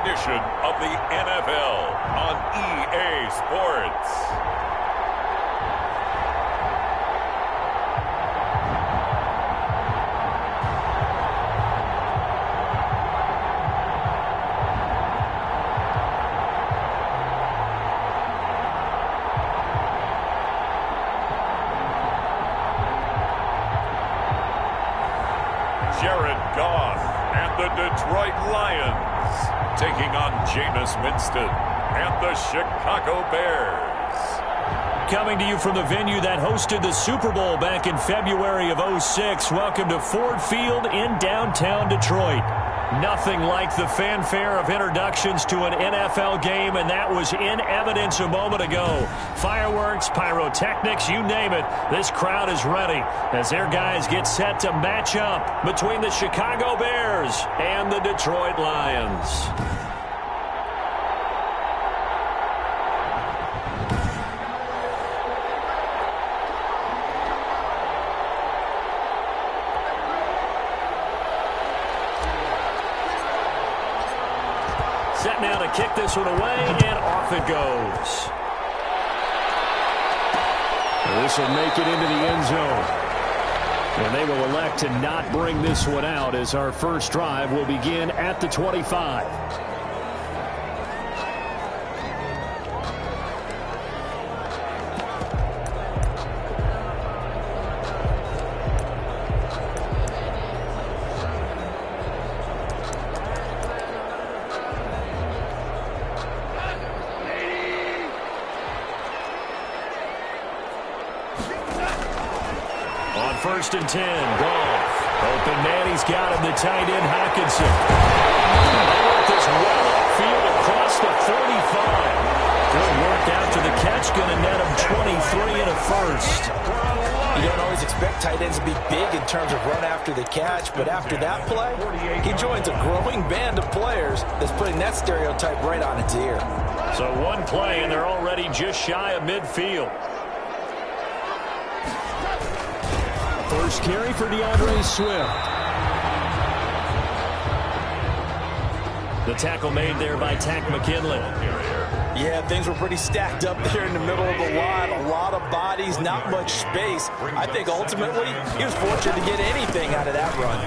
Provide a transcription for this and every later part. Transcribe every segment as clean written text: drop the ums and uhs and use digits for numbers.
edition of the NFL on EA Sports. Jared Goff and the Detroit Lions taking on Jameis Winston and the Chicago Bears. Coming to you from the venue that hosted the Super Bowl back in February of '06. Welcome to Ford Field in downtown Detroit. Nothing like the fanfare of introductions to an NFL game, and that was in evidence a moment ago. Fireworks, pyrotechnics, you name it. This crowd is ready as their guys get set to match up between the Chicago Bears and the Detroit Lions. Set now to kick this one away, and off it goes. This will make it into the end zone. And they will elect to not bring this one out as our first drive will begin at the 25. First and 10, Goff. Open man, he's got him, the tight end, Hockenson. They work this well upfield across the 35. Good work after the catch, going to net him 23 and a first. You don't always expect tight ends to be big in terms of run after the catch, but after that play, he joins a growing band of players that's putting that stereotype right on its ear. So one play, and they're already just shy of midfield. First carry for DeAndre Swift. The tackle made there by Takk McKinley. Yeah, things were pretty stacked up there in the middle of the line. A lot of bodies, not much space. I think ultimately he was fortunate to get anything out of that run.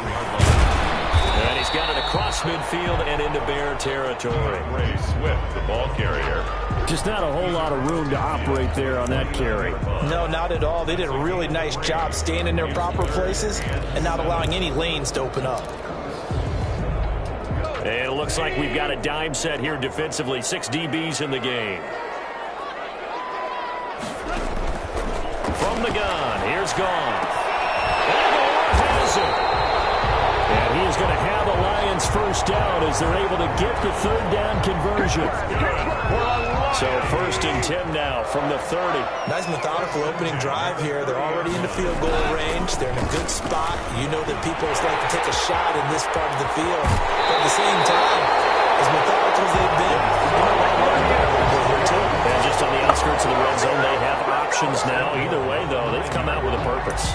And he's got it across midfield and into Bear territory. Ray Swift, the ball carrier. Just not a whole lot of room to operate there on that carry. No, not at all. They did a really nice job staying in their proper places and not allowing any lanes to open up. And it looks like we've got a dime set here defensively. 6 DBs in the game. From the gun, here's Goff. And Goff has it. And he is going to have a Lions first down as they're able to get the third down conversion. So first and 10 now from the 30. Nice methodical opening drive here. They're already in the field goal range. They're in a good spot. You know that people like to take a shot in this part of the field. But at the same time, as methodical as they've been, you know that one better here too. And just on the outskirts of the red zone, they have options now. Either way, though, they've come out with a purpose.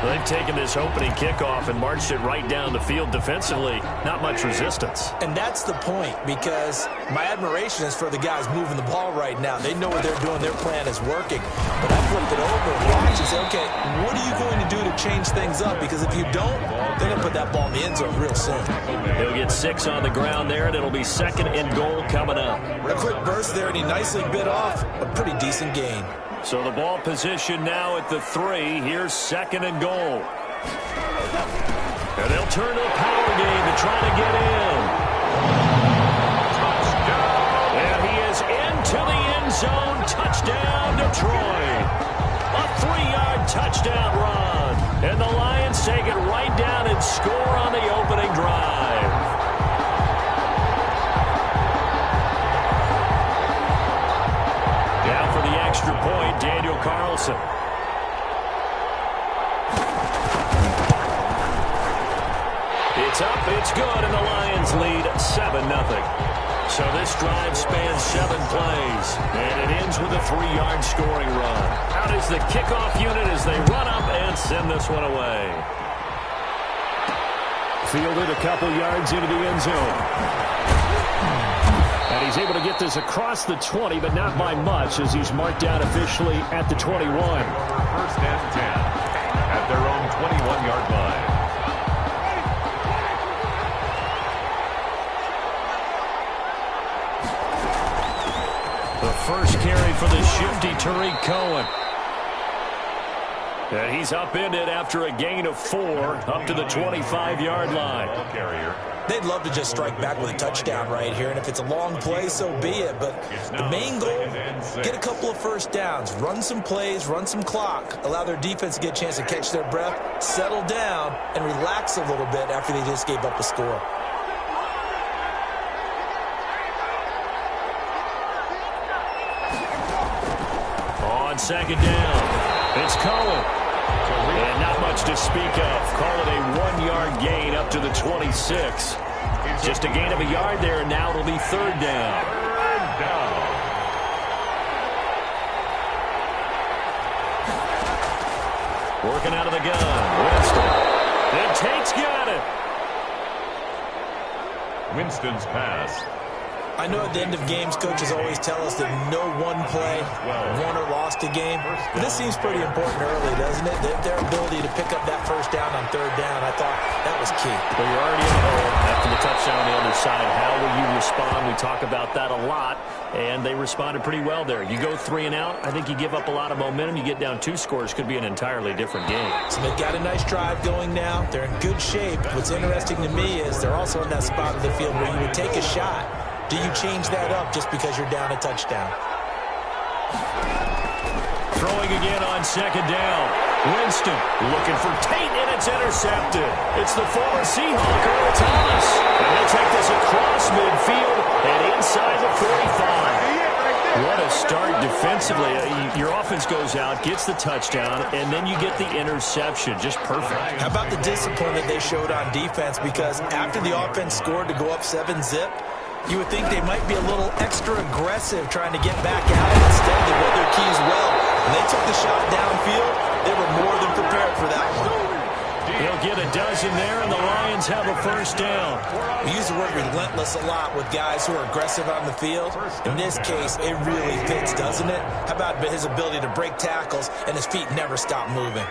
They've taken this opening kickoff and marched it right down the field defensively. Not much resistance. And that's the point, because my admiration is for the guys moving the ball right now. They know what they're doing. Their plan is working. But I flipped it over and watched and say, okay, what are you going to do to change things up? Because if you don't, they're going to put that ball in the end zone real soon. He'll get 6 on the ground there, and it'll be second and goal coming up. A quick burst there, and he nicely bit off a pretty decent gain. So the ball position now at the 3. Here's second and goal. And they'll turn to the power game to try to get in. And he is into the end zone. Touchdown, Detroit. A 3-yard touchdown run. And the Lions take it right down and score on the opening drive. Down for the extra point, Daniel Carlson. It's up, it's good, and the Lions lead 7-0. So this drive spans 7 plays, and it ends with a 3-yard scoring run. Out is the kickoff unit as they run up and send this one away. Fielded a couple yards into the end zone. he's able to get this across the 20, but not by much, as he's marked down officially at the 21. First and 10 at their own 21-yard line. The first carry for the shifty Tariq Cohen. And he's upended after a gain of 4 up to the 25-yard line. They'd love to just strike back with a touchdown right here, and if it's a long play, so be it. But the main goal, get a couple of first downs, run some plays, run some clock, allow their defense to get a chance to catch their breath, settle down, and relax a little bit after they just gave up a score. On second down, it's Cohen. And not much to speak of. Call it a 1-yard gain up to the 26. Just a gain of a yard there, and now it'll be third down. Working out of the gun. Winston. And Tate's got it. Winston's pass. I know at the end of games, coaches always tell us that no one play won or lost a game. But this seems pretty important early, doesn't it? Their ability to pick up that first down on third down, I thought that was key. Well, you're already in the hole after the touchdown on the other side. How will you respond? We talk about that a lot, and they responded pretty well there. You go 3 and out, I think you give up a lot of momentum. You get down 2 scores, could be an entirely different game. So they've got a nice drive going now. They're in good shape. What's interesting to me is they're also in that spot of the field where you would take a shot. Do you change that up just because you're down a touchdown? Throwing again on second down. Winston looking for Tate, and it's intercepted. It's the former Seahawk, Earl Thomas. And he'll take this across midfield and inside the 45. What a start defensively. Your offense goes out, gets the touchdown, and then you get the interception. Just perfect. How about the discipline that they showed on defense? Because after the offense scored to go up 7-zip, you would think they might be a little extra aggressive trying to get back out. Instead, they read their keys well. When they took the shot downfield, they were more than prepared for that one. He'll get a dozen there, and the Lions have a first down. We use the word relentless a lot with guys who are aggressive on the field. In this case, it really fits, doesn't it? How about his ability to break tackles and his feet never stop moving?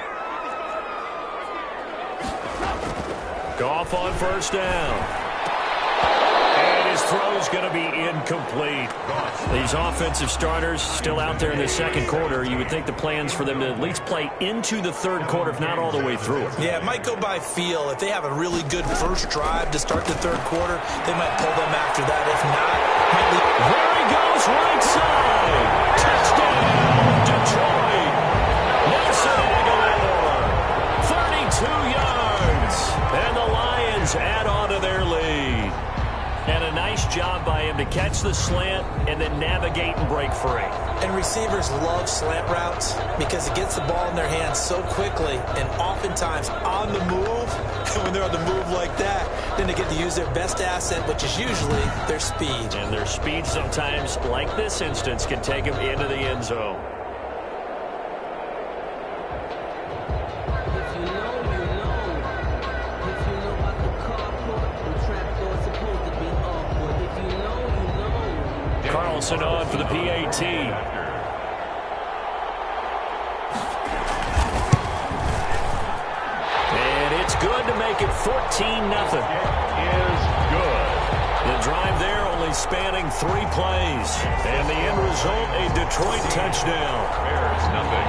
Goff on first down. His throw is going to be incomplete. These offensive starters still out there in the second quarter. You would think the plan's for them to at least play into the third quarter, if not all the way through it. Yeah, it might go by feel. If they have a really good first drive to start the third quarter, they might pull them after that. If not, there he goes, right side. Touchdown, Detroit. Nelson Aguilar, 32 yards. And the Lions add on to their lead. And a nice job by him to catch the slant and then navigate and break free. And receivers love slant routes because it gets the ball in their hands so quickly and oftentimes on the move. And when they're on the move like that, then they get to use their best asset, which is usually their speed. And their speed sometimes, like this instance, can take them into the end zone. Carlson on for the PAT. And it's good to make it 14-0. Is good. The drive there only spanning 3 plays. And the end result, a Detroit touchdown. Bears nothing.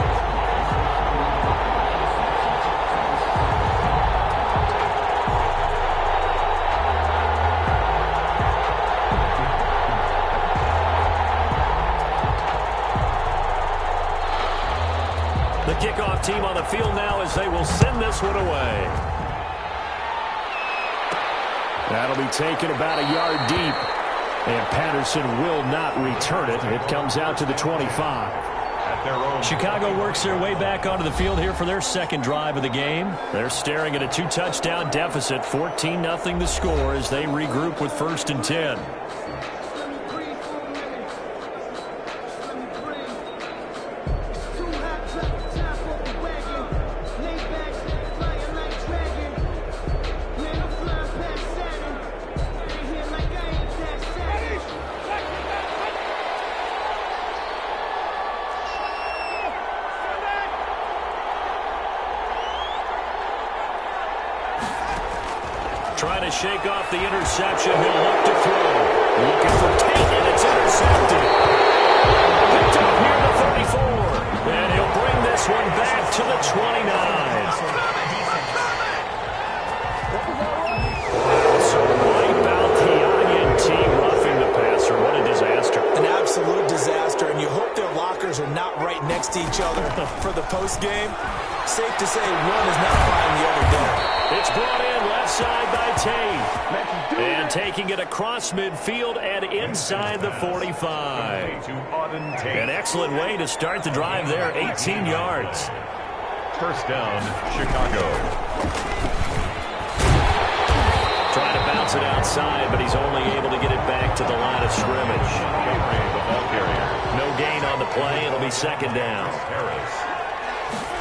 The kickoff team on the field now as they will send this one away. That'll be taken about a yard deep. And Patterson will not return it. It comes out to the 25. Chicago works their way back onto the field here for their second drive of the game. They're staring at a 2-touchdown deficit. 14-0 the score as they regroup with 1st and 10. Trying to shake off the interception. He'll look to throw. Looking for Tate, and it's intercepted. Picked up here at the 34. And he'll bring this one back to the 29. So wipe out the INT roughing the passer. What a disaster. An absolute disaster, and you hope their lockers are not right next to each other for the postgame. Safe to say one is not buying the other down. It's brought in left side by Tate. And taking it across midfield and inside the 45. An excellent way to start the drive there, 18 yards. First down, Chicago. Trying to bounce it outside, but he's only able to get it back to the line of scrimmage. The ball carrier. No gain on the play. It'll be second down. Harris.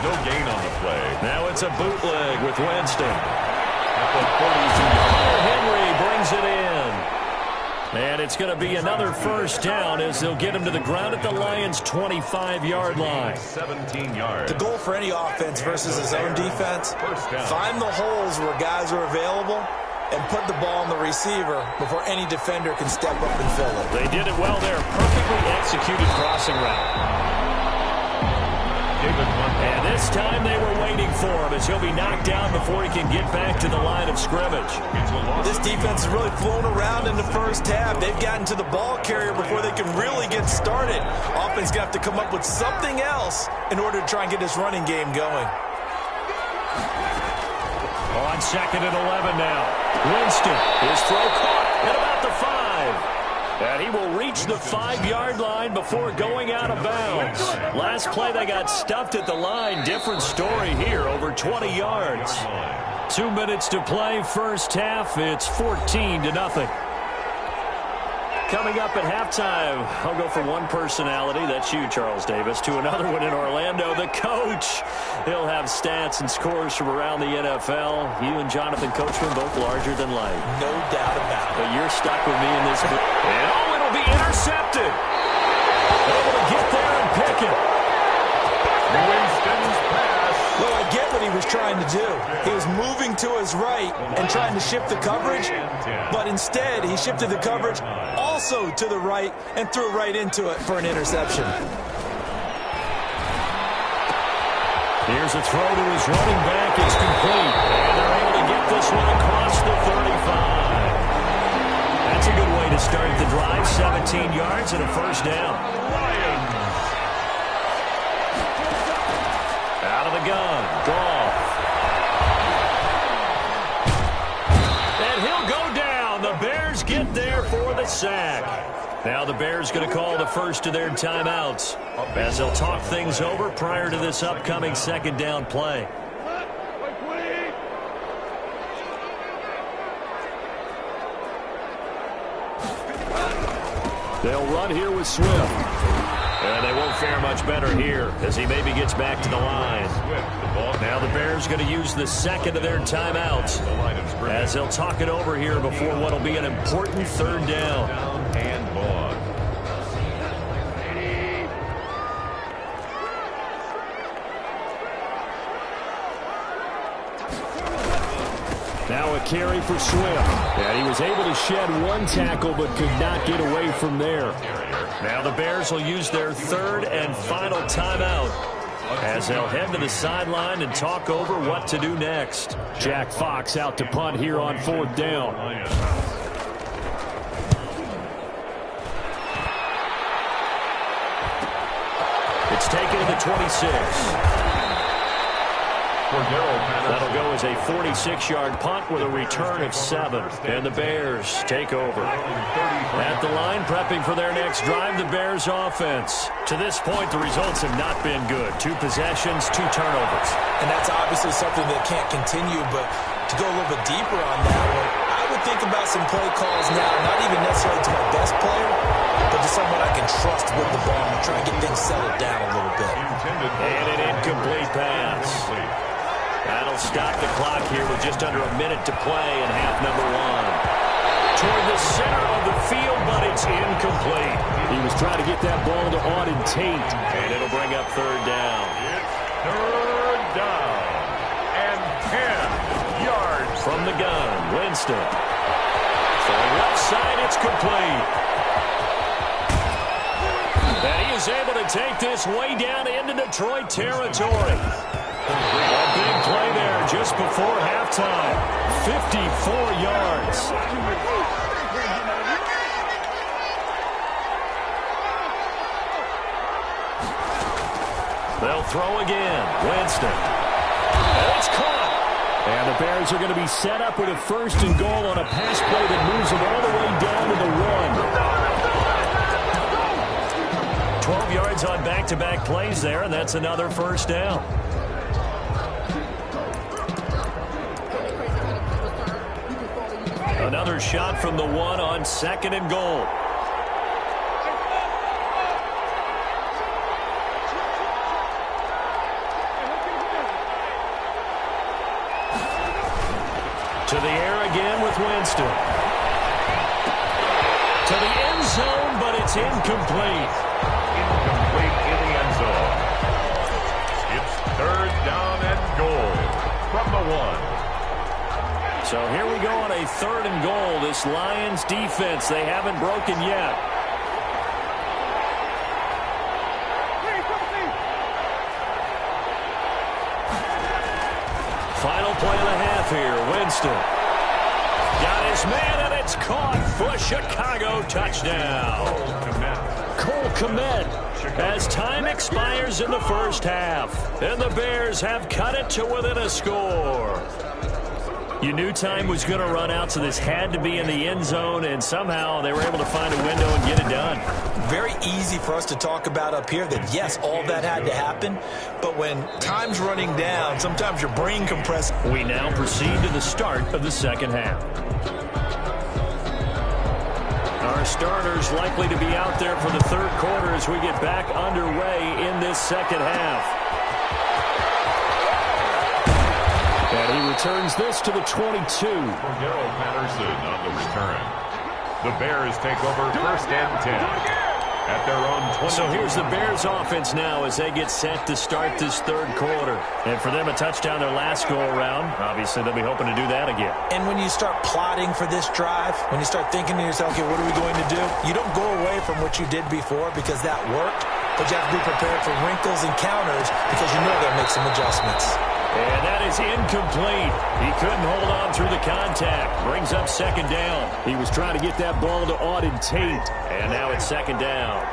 No gain on the play. Now it's a bootleg with Winston. Henry brings it in. And it's going to be another first down as they'll get him to the ground at the Lions' 25-yard line. 17 yards. The goal for any offense versus his own defense, find the holes where guys are available and put the ball on the receiver before any defender can step up and fill it. They did it well there. Perfectly executed crossing route. And this time they were waiting for him as he'll be knocked down before he can get back to the line of scrimmage. This defense has really flown around in the first half. They've gotten to the ball carrier before they can really get started. Offense going to have to come up with something else in order to try and get this running game going. On second and 11 now. Winston, his throw caught at about the 5. And he will reach the 5-yard line before going out of bounds. Last play, they got stuffed at the line. Different story here, over 20 yards. 2 minutes to play, first half. It's 14-0. Coming up at halftime, I'll go from one personality, that's you, Charles Davis, to another one in Orlando, the coach. He'll have stats and scores from around the NFL. You and Jonathan Coachman both larger than life. No doubt about it. But you're stuck with me in this. And oh, it'll be intercepted. Able to get there and pick it. Winston's pass. Well, I get what he was trying to do. He was moving to his right and trying to shift the coverage, but instead he shifted the coverage also to the right and threw right into it for an interception. Here's a throw to his running back. It's complete. And they're able to get this one across the 35. That's a good way to start the drive. 17 yards and a first down. Lions. Out of the gun. Goff. And he'll go down. The Bears get there for the sack. Now the Bears going to call the first of their timeouts as they'll talk things over prior to this upcoming second down play. They'll run here with Swift. And they won't fare much better here as he maybe gets back to the line. Now the Bears going to use the second of their timeouts as they'll talk it over here before what will be an important third down. And ball. Now a carry for Swift. And he was able to shed one tackle but could not get away from there. Now the Bears will use their third and final timeout as they'll head to the sideline and talk over what to do next. Jack Fox out to punt here on fourth down. It's taken to the 26. That'll go as a 46-yard punt with a return of 7. And the Bears take over. At the line, prepping for their next drive, the Bears offense. To this point, the results have not been good. 2 possessions, 2 turnovers. And that's obviously something that can't continue, but to go a little bit deeper on that one, I would think about some play calls now, not even necessarily to my best player, but to someone I can trust with the ball and try to get things settled down a little bit. And an incomplete pass. That'll stop the clock here with just under a minute to play in half number 1. Toward the center of the field, but it's incomplete. He was trying to get that ball to Auden Tate, and it'll bring up third down. It's third down and 10 yards From the gun, Winston. For the left side, it's complete. And he is able to take this way down into Detroit territory. A big play there just before halftime. 54 yards. They'll throw again. Winston. And it's caught. And the Bears are going to be set up with a 1st and goal on a pass play that moves them all the way down to the 1. 12 yards on back-to-back plays there, and that's another 1st down. Another shot from the 1 on 2nd and goal. To the air again with Winston. To the end zone, but it's incomplete. Incomplete in the end zone. It's 3rd down and goal from the 1. So here we go on a 3rd and goal. This Lions defense, they haven't broken yet. Final play and a half here. Winston. Got his man, and it's caught for Chicago. Touchdown. Cole Kmet. As time expires in the 1st half. And the Bears have cut it to within a score. You knew time was going to run out, so this had to be in the end zone, and somehow they were able to find a window and get it done. Very easy for us to talk about up here that, yes, all that had to happen, but when time's running down, sometimes your brain compresses. We now proceed to the start of the 2nd half. Our starters likely to be out there for the 3rd quarter as we get back underway in this 2nd half. And he returns this to the 22. Cordero Patterson on the return. The Bears take over 1st and 10 at their own 20. So here's the Bears offense now as they get set to start this 3rd quarter. And for them, a touchdown their last go-around. Obviously, they'll be hoping to do that again. And when you start plotting for this drive, when you start thinking to yourself, okay, what are we going to do? You don't go away from what you did before because that worked, but you have to be prepared for wrinkles and counters because you know they'll make some adjustments. And that is incomplete. He couldn't hold on through the contact. Brings up 2nd down. He was trying to get that ball to Auden Tate. And now it's 2nd down.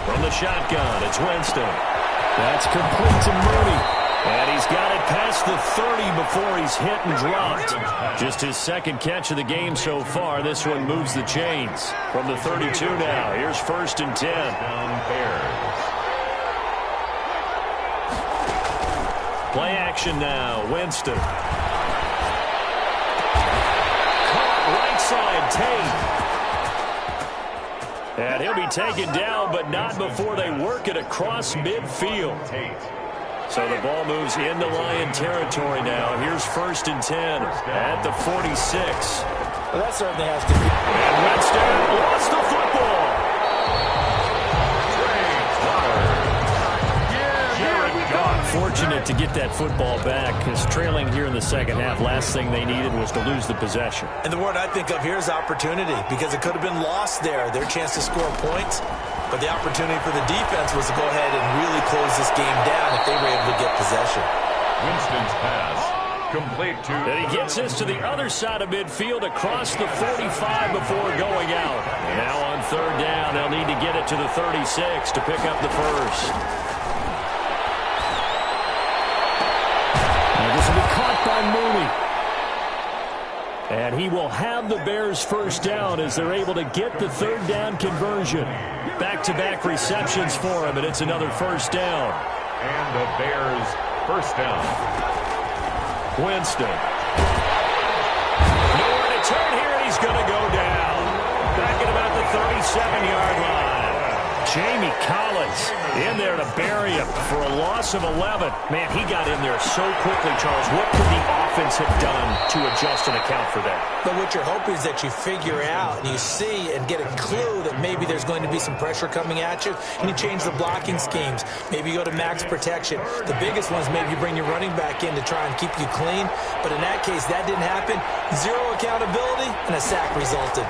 From the shotgun, it's Winston. That's complete to Mooney. And he's got it past the 30 before he's hit and dropped. Just his 2nd catch of the game so far. This one moves the chains. From the 32 now, here's 1st and 10. Play action now, Winston. Caught right side, Tate. And he'll be taken down, but not before they work it across midfield. So the ball moves into Lion territory now. Here's 1st and 10 at the 46. Well, that certainly has to be. And Winston lost the football. Fortunate to get that football back, because trailing here in the 2nd half, last thing they needed was to lose the possession. And the word I think of here is opportunity, because it could have been lost there, their chance to score points. But the opportunity for the defense was to go ahead and really close this game down if they were able to get possession. Winston's pass complete to... And he gets this to the other side of midfield across the 45 before going out. Now on 3rd down, they'll need to get it to the 36 to pick up the 1st. This will be caught by Mooney. And he will have the Bears' 1st down as they're able to get the 3rd down conversion. Back-to-back receptions for him, and it's another 1st down. And the Bears' 1st down. Winston. Nowhere to turn here, and he's going to go down. Back at about the 37-yard line. Jamie Collins in there to bury him for a loss of 11. Man, he got in there so quickly, Charles. What could the offense have done to adjust and account for that? But what you're hoping is that you figure out and you see and get a clue that maybe there's going to be some pressure coming at you, and you change the blocking schemes. Maybe you go to max protection. The biggest one is maybe you bring your running back in to try and keep you clean. But in that case, that didn't happen. Zero accountability, and a sack resulted.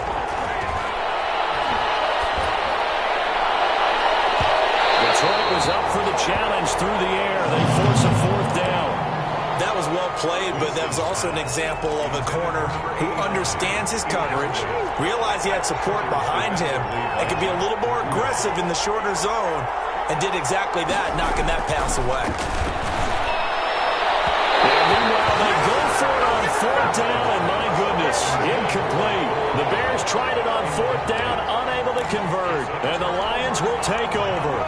Detroit was up for the challenge through the air. They force a fourth down. That was well played, but that was also an example of a corner who understands his coverage, realized he had support behind him, and could be a little more aggressive in the shorter zone, and did exactly that, knocking that pass away. And meanwhile, they go for it on fourth down, and my goodness, incomplete. The Bears tried it on fourth down, unable to convert, and the Lions will take over.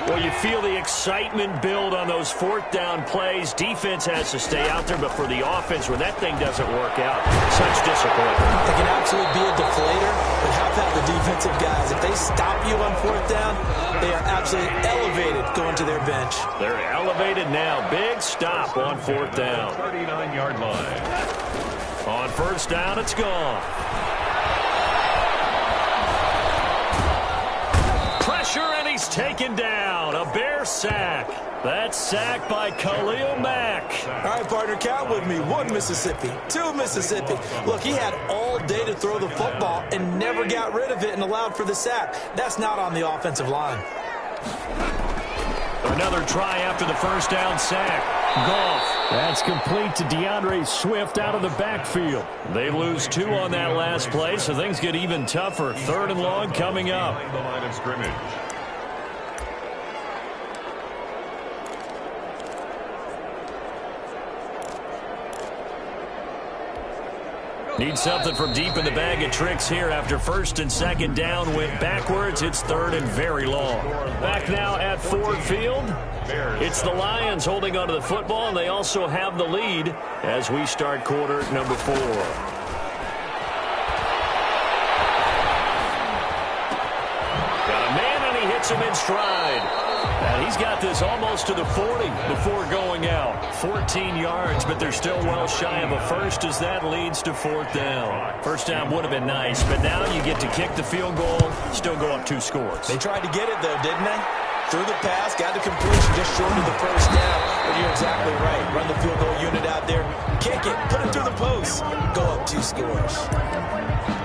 Well, you feel the excitement build on those fourth down plays. Defense has to stay out there, but for the offense, when that thing doesn't work out, such disappointment. It can absolutely be a deflator, but how about the defensive guys? If they stop you on fourth down, they are absolutely elevated going to their bench. They're elevated now. Big stop on fourth down. 39-yard line. On first down, it's gone. Pressure, and he's taken down. A Bear sack. That's sacked by Khalil Mack. All right, partner, count with me. 1 Mississippi, 2 Mississippi. Look, he had all day to throw the football and never got rid of it and allowed for the sack. That's not on the offensive line. Another try after the first down sack. Goff. That's complete to DeAndre Swift out of the backfield. They lose 2 on that last play, so things get even tougher. 3rd and long coming up. The line of scrimmage. Need something from deep in the bag of tricks here after first and second down went backwards. It's 3rd and very long. Back now at Ford Field. It's the Lions holding onto the football, and they also have the lead as we start quarter number 4. Got a man, and he hits him in stride. And he's got this almost to the 40 before going out. 14 yards, but they're still well shy of a first as that leads to fourth down. First down would have been nice, but now you get to kick the field goal, still go up 2 scores. They tried to get it, though, didn't they? Threw the pass, got the completion just short of the first down. But you're exactly right. Run the field goal unit out there, kick it, put it through the post, go up 2 scores.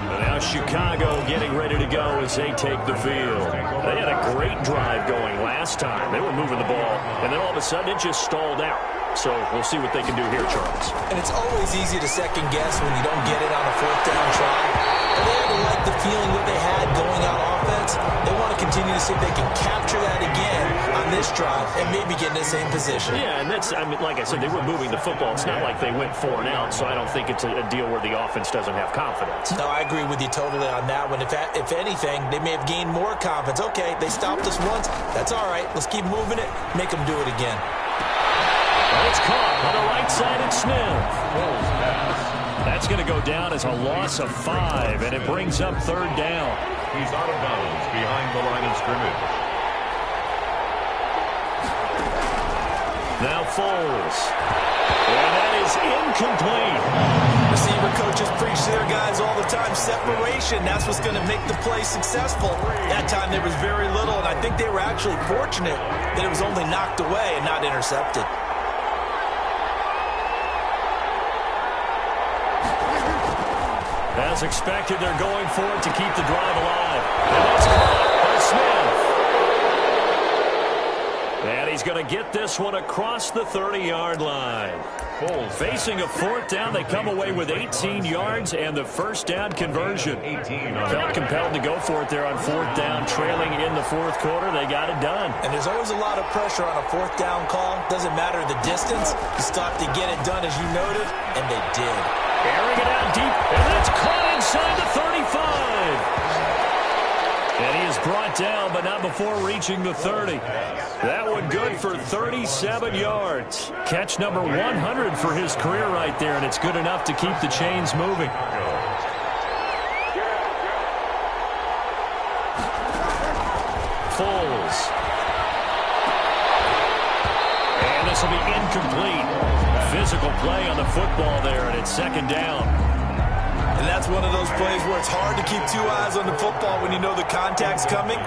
And now Chicago getting ready to go as they take the field. They had a great drive going last time. They were moving the ball, and then all of a sudden it just stalled out. So we'll see what they can do here, Charles. And it's always easy to second guess when you don't get it on a fourth down try. But they had to like the feeling that they had going on offense. They want to continue to see if they can capture that again on this drive and maybe get in the same position. Yeah, and that's, I mean, like I said, they were moving the football. It's not like they went 4 and out, so I don't think it's a deal where the offense doesn't have confidence. No, I agree with you totally on that one. If anything, they may have gained more confidence. Okay, they stopped us once. That's all right. Let's keep moving it. Make them do it again. And it's caught on the right side at Smith. That's going to go down as a loss of 5, and it brings up 3rd down. He's out of bounds behind the line of scrimmage. Now Foles. And that is incomplete. Receiver coaches preach to their guys all the time. Separation, that's what's going to make the play successful. That time there was very little, and I think they were actually fortunate that it was only knocked away and not intercepted. As expected, they're going for it to keep the drive alive. And that's caught by Smith. And he's going to get this one across the 30-yard line. Foles facing a 4th down. They come away with 18 yards and the first down conversion. Felt compelled to go for it there on 4th down, trailing in the 4th quarter. They got it done. And there's always a lot of pressure on a 4th down call. Doesn't matter the distance. You stop to get it done, as you noted, and they did. Airing it out deep, and that's caught inside the 35. And he is brought down, but not before reaching the 30. That one good for 37 yards. Catch number 100 for his career right there, and it's good enough to keep the chains moving. is. And this will be incomplete. Physical play on the football there, and it's second down. And that's one of those plays where it's hard to keep two eyes on the football when you know the contact's coming,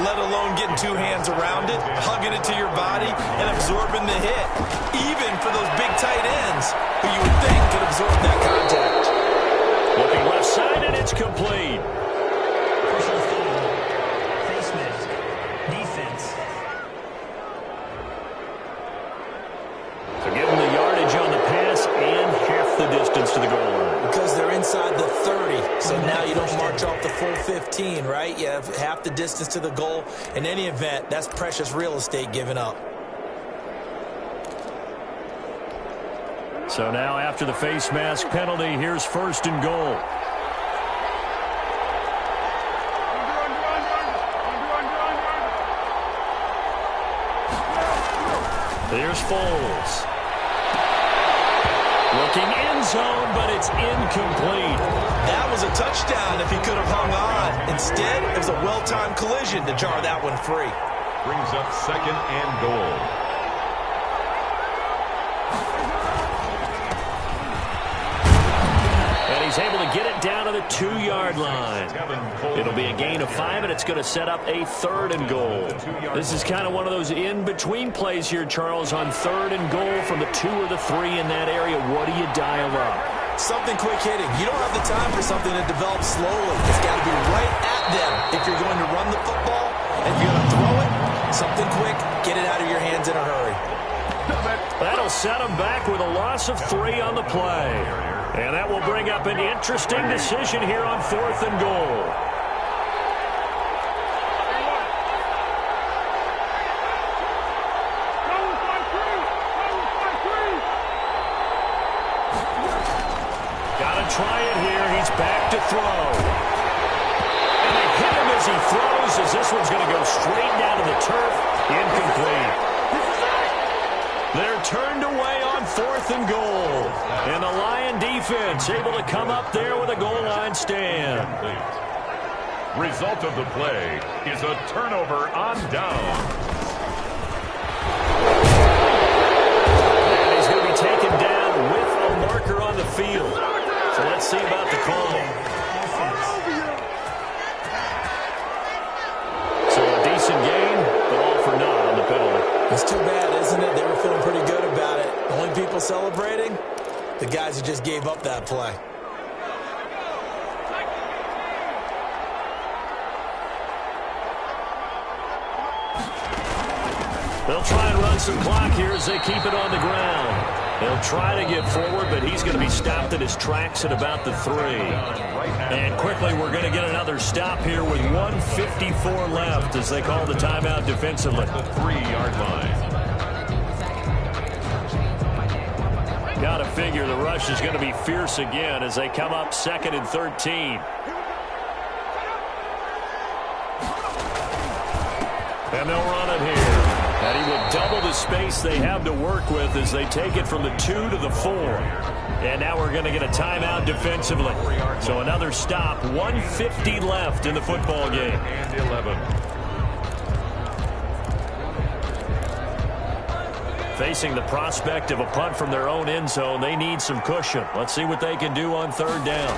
let alone getting two hands around it, hugging it to your body, and absorbing the hit, even for those big tight ends who you would think could absorb that contact. Looking left side, and it's complete. Personal foul, face mask, defense. So give them the yardage on the pass and half the distance to the goal line. Because they're inside the 30, so now you don't march off the full 15, right? You have half the distance to the goal. In any event, that's precious real estate given up. So now after the face mask penalty, here's first and goal. There's Foles. Looking end zone, but it's incomplete. That was a touchdown if he could have hung on. Instead, it was a well-timed collision to jar that one free. Brings up second and goal. And he's able to get it down to the 2-yard line. It'll be a gain of 5, and it's going to set up a third and goal. This is kind of one of those in-between plays here, Charles, on third and goal from the 2 or the 3 in that area. What do you dial up? Something quick hitting. You don't have the time for something that develops slowly. It's got to be right at them if you're going to run the football. And if you're going to throw it, something quick, get it out of your hands in a hurry. That'll set him back with a loss of 3 on the play. And that will bring up an interesting decision here on fourth and goal. Got to try it here. He's back to throw. And they hit him as he throws, as this one's going to go straight down to the turf. Incomplete. They're turned away on fourth and goal. And the Lion defense able to come up there with a goal line stand. Result of the play is a turnover on down. And he's going to be taken down with a marker on the field. So let's see about the call. So a decent gain, but all for naught on the penalty. It's too bad, isn't it? They were feeling pretty good about it. The only people celebrating, the guys who just gave up that play. They'll try and run some clock here as they keep it on the ground. They'll try to get forward, but he's going to be stopped at his tracks at about the 3. And quickly, we're going to get another stop here with 1:54 left as they call the timeout defensively. The 3-yard line. Got to figure the rush is going to be fierce again as they come up 2nd and 13. And they'll run it here. And he will double the space they have to work with as they take it from the 2 to the 4. And now we're going to get a timeout defensively. So another stop, 1:50 left in the football game. And 11. Facing the prospect of a punt from their own end zone, they need some cushion. Let's see what they can do on third down.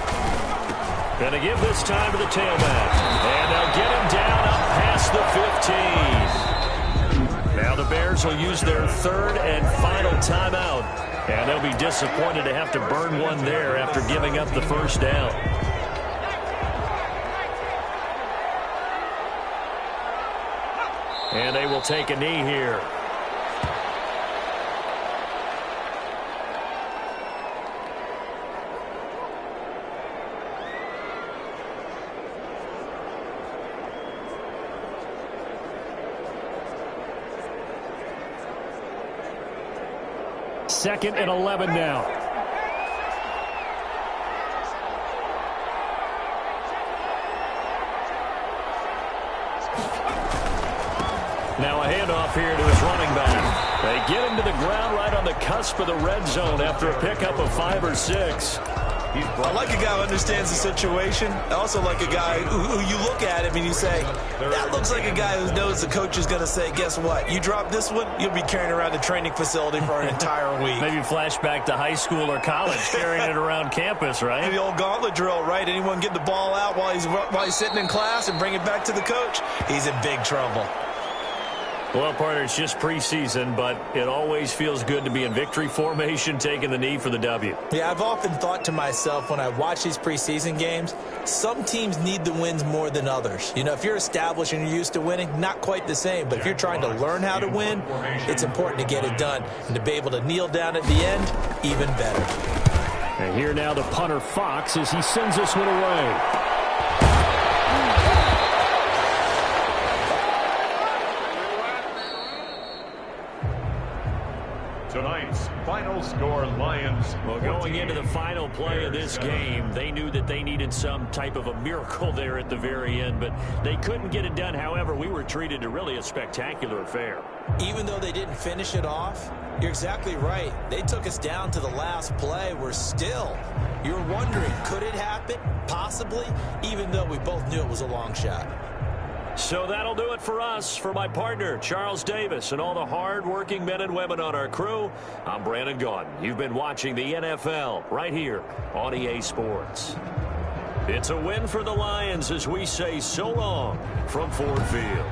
Going to give this time to the tailback. And they'll get him down up past the 15. Now the Bears will use their third and final timeout. And they'll be disappointed to have to burn one there after giving up the first down. And they will take a knee here. Second and 11 now. Now a handoff here to his running back. They get him to the ground right on the cusp of the red zone after a pickup of 5 or 6. I like a guy who understands the situation. I also like a guy who you look at him and you say, that looks like a guy who knows the coach is going to say, guess what? You drop this one, you'll be carrying around the training facility for an entire week. Maybe flashback to high school or college, carrying it around campus, right? The old gauntlet drill, right? Anyone get the ball out while he's sitting in class and bring it back to the coach? He's in big trouble. Well, partner, it's just preseason, but it always feels good to be in victory formation, taking the knee for the W. Yeah, I've often thought to myself when I watch these preseason games, some teams need the wins more than others. You know, if you're established and you're used to winning, not quite the same. But if you're trying to learn how to win, it's important to get it done. And to be able to kneel down at the end, even better. And here now the punter, Fox, as he sends this one away. Tonight's final score, Lions. Well, going into the final play of this game, they knew that they needed some type of a miracle there at the very end, but they couldn't get it done. However, we were treated to really a spectacular affair. Even though they didn't finish it off, you're exactly right. They took us down to the last play. You're wondering, could it happen? Possibly, even though we both knew it was a long shot. So that'll do it for us. For my partner, Charles Davis, and all the hard-working men and women on our crew, I'm Brandon Gaudin. You've been watching the NFL right here on EA Sports. It's a win for the Lions as we say so long from Ford Field.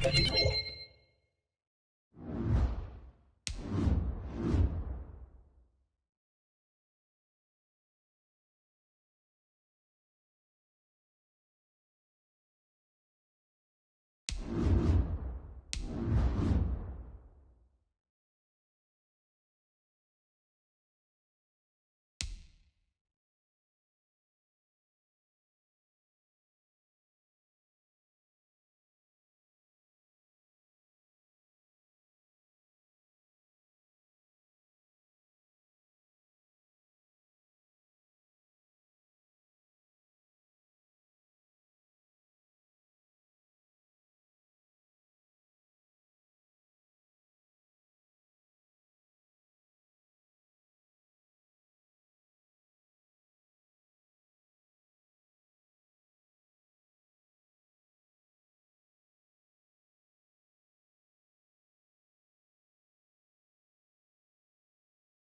Thank you.